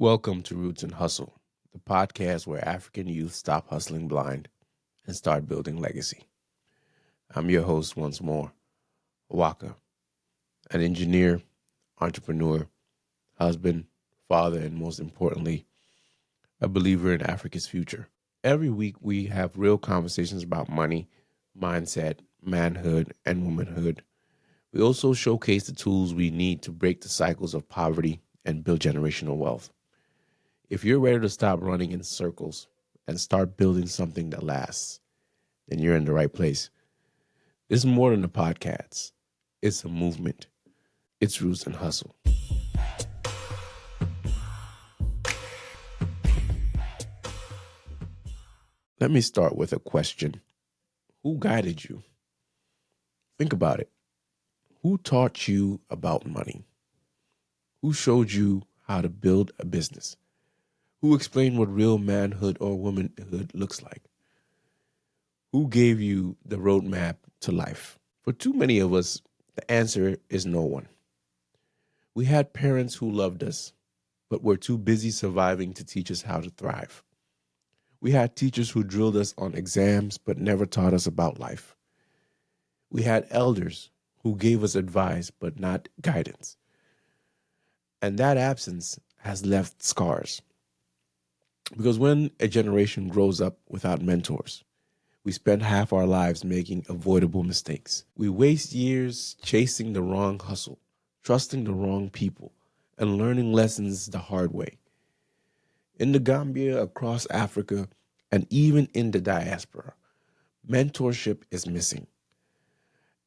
Welcome to Roots and Hustle, the podcast where African youth stop hustling blind and start building legacy. I'm your host once more, Waka, an engineer, entrepreneur, husband, father, and most importantly, a believer in Africa's future. Every week, we have real conversations about money, mindset, manhood, and womanhood. We also showcase the tools we need to break the cycles of poverty and build generational wealth. If you're ready to stop running in circles and start building something that lasts, then you're in the right place. This is more than a podcast. It's a movement. It's Roots and Hustle. Let me start with a question. Who guided you? Think about it. Who taught you about money? Who showed you how to build a business? Who explained what real manhood or womanhood looks like? Who gave you the roadmap to life? For too many of us, the answer is no one. We had parents who loved us, but were too busy surviving to teach us how to thrive. We had teachers who drilled us on exams, but never taught us about life. We had elders who gave us advice, but not guidance. And that absence has left scars. Because when a generation grows up without mentors, we spend half our lives making avoidable mistakes. We waste years chasing the wrong hustle, trusting the wrong people, and learning lessons the hard way. In the Gambia, across Africa, and even in the diaspora, mentorship is missing.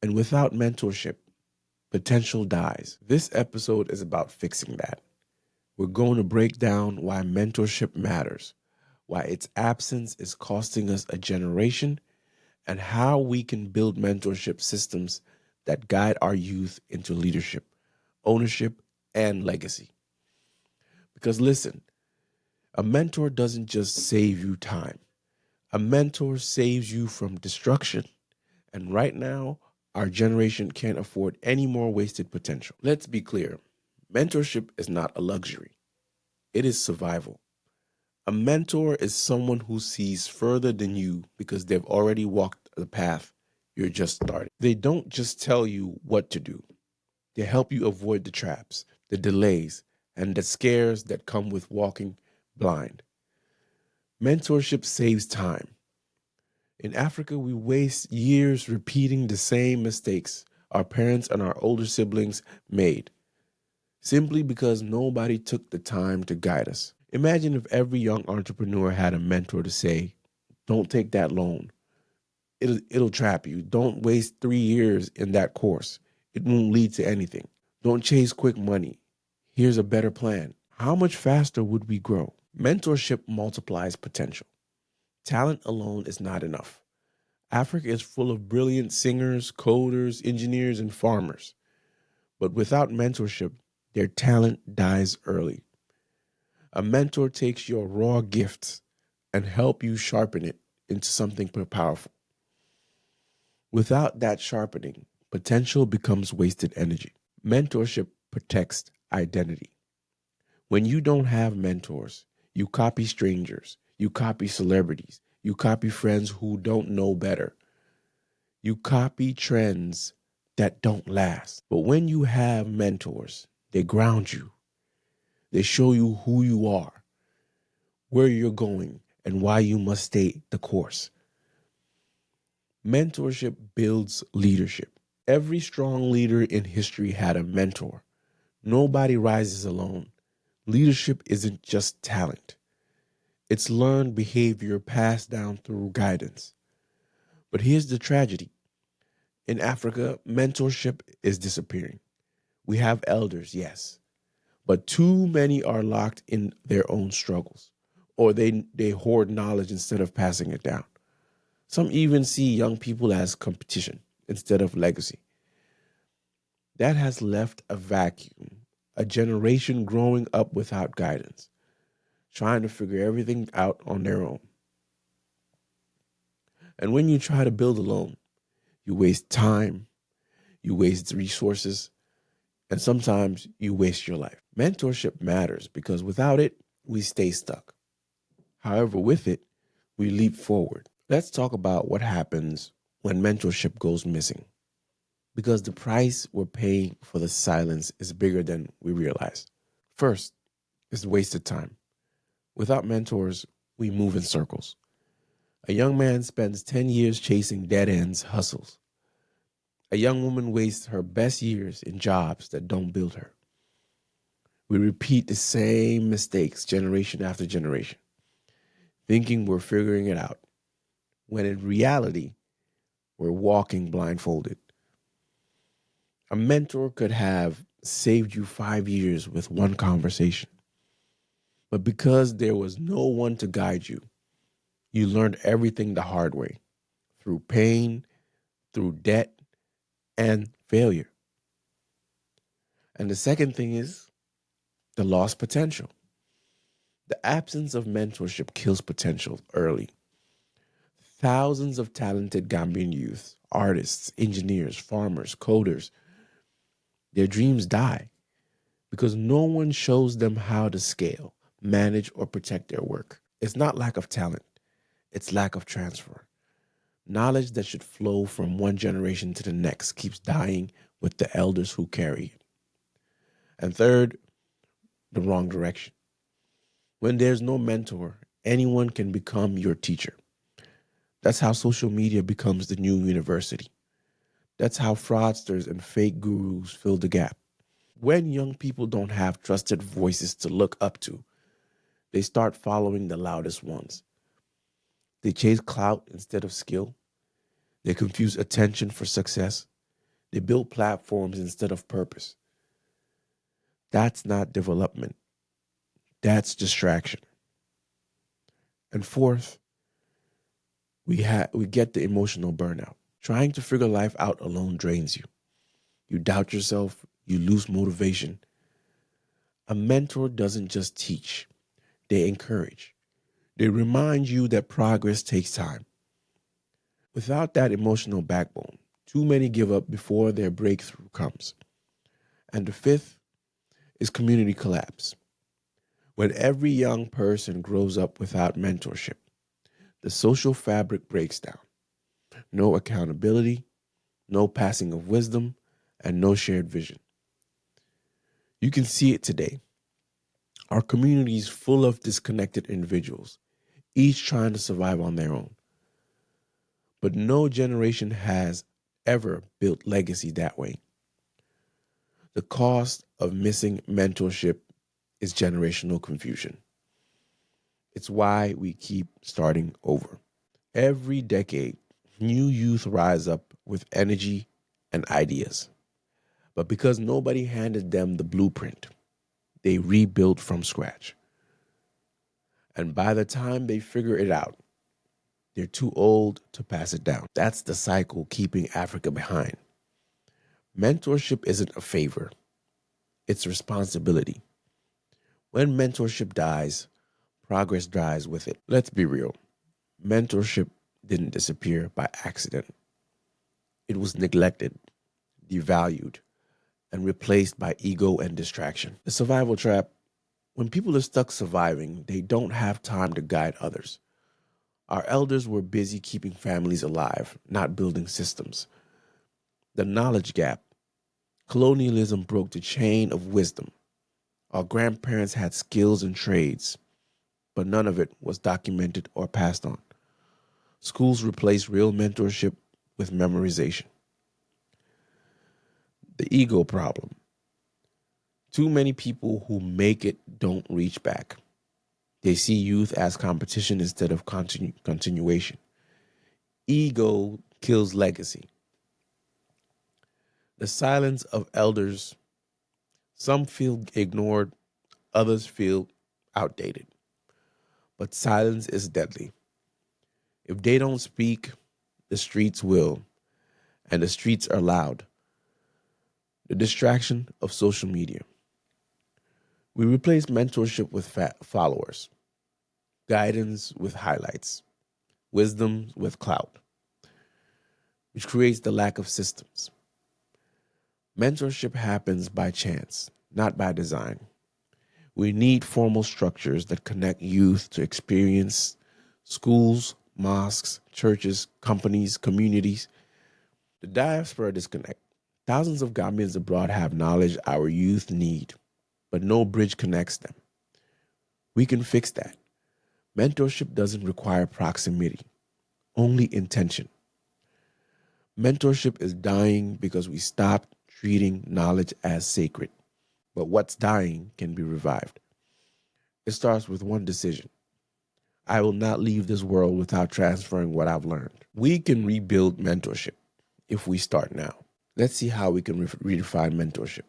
And without mentorship, potential dies. This episode is about fixing that. We're going to break down why mentorship matters, why its absence is costing us a generation, and how we can build mentorship systems that guide our youth into leadership, ownership, and legacy. Because listen, a mentor doesn't just save you time. A mentor saves you from destruction. And right now, our generation can't afford any more wasted potential. Let's be clear. Mentorship is not a luxury. It is survival. A mentor is someone who sees further than you because they've already walked the path you're just starting. They don't just tell you what to do. They help you avoid the traps, the delays, and the scares that come with walking blind. Mentorship saves time. In Africa, we waste years repeating the same mistakes our parents and our older siblings made, simply because nobody took the time to guide us. Imagine if every young entrepreneur had a mentor to say, don't take that loan. It'll trap you. Don't waste 3 years in that course. It won't lead to anything. Don't chase quick money. Here's a better plan. How much faster would we grow? Mentorship multiplies potential. Talent alone is not enough. Africa is full of brilliant singers, coders, engineers, and farmers. But without mentorship, their talent dies early. A mentor takes your raw gifts and help you sharpen it into something powerful. Without that sharpening, potential becomes wasted energy. Mentorship protects identity. When you don't have mentors, you copy strangers, you copy celebrities, you copy friends who don't know better. You copy trends that don't last. But when you have mentors, they ground you. They show you who you are, where you're going, and why you must stay the course. Mentorship builds leadership. Every strong leader in history had a mentor. Nobody rises alone. Leadership isn't just talent. It's learned behavior passed down through guidance. But here's the tragedy. In Africa, mentorship is disappearing. We have elders, yes, but too many are locked in their own struggles, or they hoard knowledge instead of passing it down. Some even see young people as competition instead of legacy. That has left a vacuum, a generation growing up without guidance, trying to figure everything out on their own. And when you try to build alone, you waste time, you waste resources, and sometimes you waste your life. Mentorship matters because without it, we stay stuck. However, with it, we leap forward. Let's talk about what happens when mentorship goes missing, because the price we're paying for the silence is bigger than we realize. First is wasted time. Without mentors, we move in circles. A young man spends 10 years chasing dead ends, hustles. A young woman wastes her best years in jobs that don't build her. We repeat the same mistakes generation after generation, thinking we're figuring it out, when in reality, we're walking blindfolded. A mentor could have saved you 5 years with one conversation. But because there was no one to guide you, you learned everything the hard way, through pain, through debt, and failure. And the second thing is the lost potential. The absence of mentorship kills potential early. Thousands of talented Gambian youth, artists, engineers, farmers, coders, their dreams die because no one shows them how to scale, manage, or protect their work. It's not lack of talent, it's lack of transfer. Knowledge that should flow from one generation to the next keeps dying with the elders who carry it. And third, the wrong direction. When there's no mentor, anyone can become your teacher. That's how social media becomes the new university. That's how fraudsters and fake gurus fill the gap. When young people don't have trusted voices to look up to, they start following the loudest ones. They chase clout instead of skill. They confuse attention for success. They build platforms instead of purpose. That's not development. That's distraction. And fourth, we get the emotional burnout. Trying to figure life out alone drains you. You doubt yourself, you lose motivation. A mentor doesn't just teach, they encourage. They remind you that progress takes time. Without that emotional backbone, too many give up before their breakthrough comes. And the fifth is community collapse. When every young person grows up without mentorship, the social fabric breaks down. No accountability, no passing of wisdom, and no shared vision. You can see it today. Our community is full of disconnected individuals, each trying to survive on their own. But no generation has ever built legacy that way. The cost of missing mentorship is generational confusion. It's why we keep starting over. Every decade, new youth rise up with energy and ideas. But because nobody handed them the blueprint, they rebuild from scratch. And by the time they figure it out, they're too old to pass it down. That's the cycle keeping Africa behind. Mentorship isn't a favor, it's responsibility. When mentorship dies, progress dies with it. Let's be real. Mentorship didn't disappear by accident. It was neglected, devalued, and replaced by ego and distraction. The survival trap: when people are stuck surviving, they don't have time to guide others. Our elders were busy keeping families alive, not building systems. The knowledge gap: colonialism broke the chain of wisdom. Our grandparents had skills and trades, but none of it was documented or passed on. Schools replaced real mentorship with memorization. The ego problem: too many people who make it don't reach back. They see youth as competition instead of continuation. Ego kills legacy. The silence of elders: some feel ignored, others feel outdated. But silence is deadly. If they don't speak, the streets will, and the streets are loud. The distraction of social media: we replace mentorship with followers, guidance with highlights, wisdom with clout, which creates the lack of systems. Mentorship happens by chance, not by design. We need formal structures that connect youth to experience: schools, mosques, churches, companies, communities. The diaspora disconnect. Thousands of Gambians abroad have knowledge our youth need, but no bridge connects them. We can fix that. Mentorship doesn't require proximity, only intention. Mentorship is dying because we stopped treating knowledge as sacred. But what's dying can be revived. It starts with one decision: I will not leave this world without transferring what I've learned. We can rebuild mentorship if we start now. Let's see how we can redefine mentorship.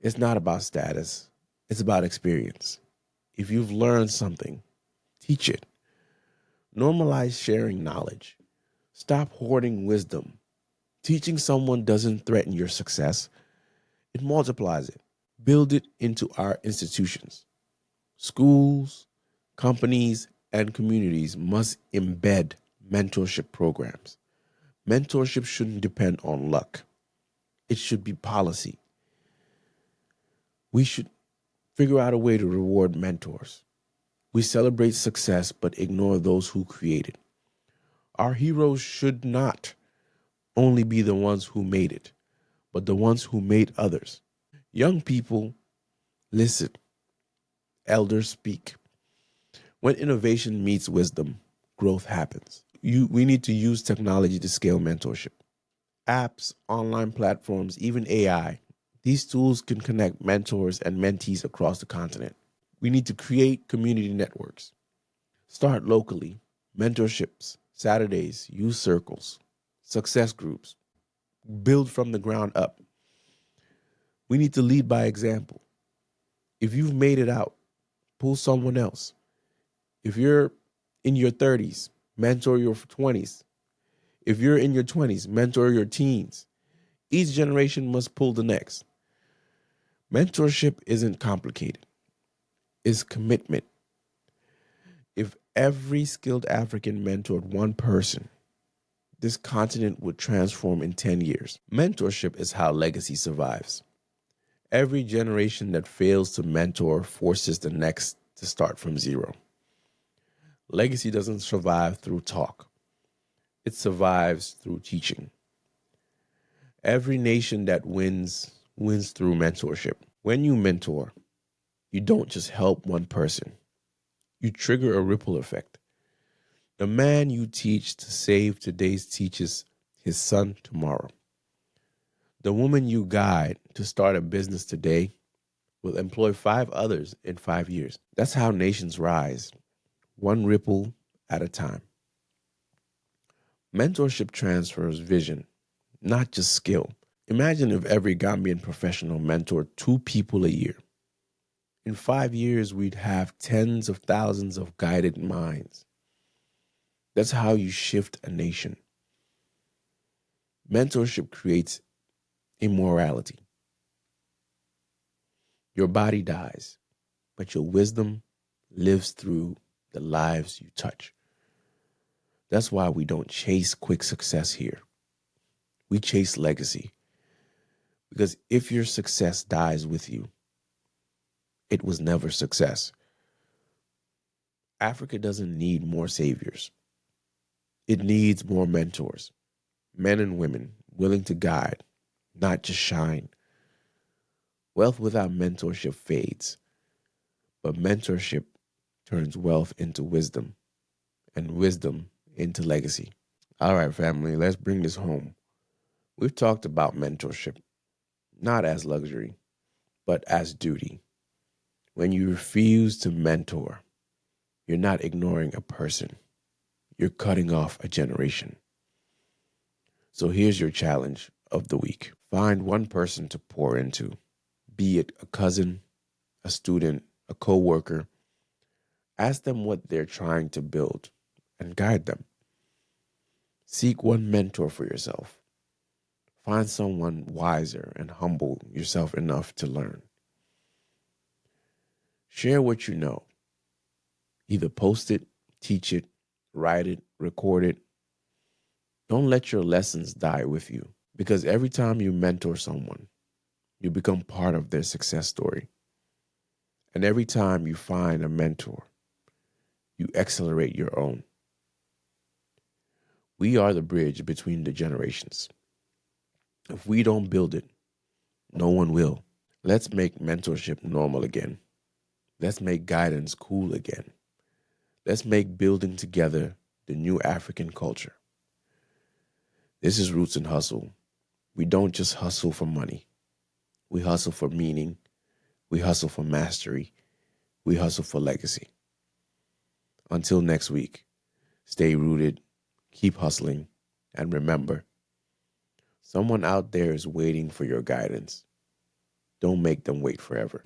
It's not about status, it's about experience. If you've learned something, teach it. Normalize sharing knowledge. Stop hoarding wisdom. Teaching someone doesn't threaten your success, it multiplies it. Build it into our institutions. Schools, companies, and communities must embed mentorship programs. Mentorship shouldn't depend on luck, it should be policy. We should figure out a way to reward mentors. We celebrate success but ignore those who create it. Our heroes should not only be the ones who made it, but the ones who made others. Young people, listen. Elders speak. When innovation meets wisdom, growth happens. We need to use technology to scale mentorship. Apps, online platforms, even AI. These tools can connect mentors and mentees across the continent. We need to create community networks. Start locally. Mentorships, Saturdays, youth circles, success groups. Build from the ground up. We need to lead by example. If you've made it out, pull someone else. If you're in your 30s, mentor your 20s. If you're in your 20s, mentor your teens. Each generation must pull the next. Mentorship isn't complicated, it's commitment. If every skilled African mentored one person, this continent would transform in 10 years. Mentorship is how legacy survives. Every generation that fails to mentor forces the next to start from zero. Legacy doesn't survive through talk, it survives through teaching. Every nation that wins through mentorship. When you mentor, you don't just help one person, you trigger a ripple effect. The man you teach to save today's teaches his son tomorrow. The woman you guide to start a business today will employ 5 others in 5 years. That's how nations rise, one ripple at a time. Mentorship transfers vision, not just skill. Imagine if every Gambian professional mentored 2 people a year. In 5 years, we'd have tens of thousands of guided minds. That's how you shift a nation. Mentorship creates immorality. Your body dies, but your wisdom lives through the lives you touch. That's why we don't chase quick success here. We chase legacy. Because if your success dies with you, it was never success. Africa doesn't need more saviors. It needs more mentors, men and women willing to guide, not just shine. Wealth without mentorship fades, but mentorship turns wealth into wisdom and wisdom into legacy. All right, family, let's bring this home. We've talked about mentorship, not as luxury, but as duty. When you refuse to mentor, you're not ignoring a person. You're cutting off a generation. So here's your challenge of the week. Find one person to pour into, be it a cousin, a student, a coworker. Ask them what they're trying to build and guide them. Seek one mentor for yourself. Find someone wiser and humble yourself enough to learn. Share what you know. Either post it, teach it, write it, record it. Don't let your lessons die with you, because every time you mentor someone, you become part of their success story. And every time you find a mentor, you accelerate your own. We are the bridge between the generations. If we don't build it, no one will. Let's make mentorship normal again. Let's make guidance cool again. Let's make building together the new African culture. This is Roots and Hustle. We don't just hustle for money. We hustle for meaning. We hustle for mastery. We hustle for legacy. Until next week, stay rooted, keep hustling, and remember, someone out there is waiting for your guidance. Don't make them wait forever.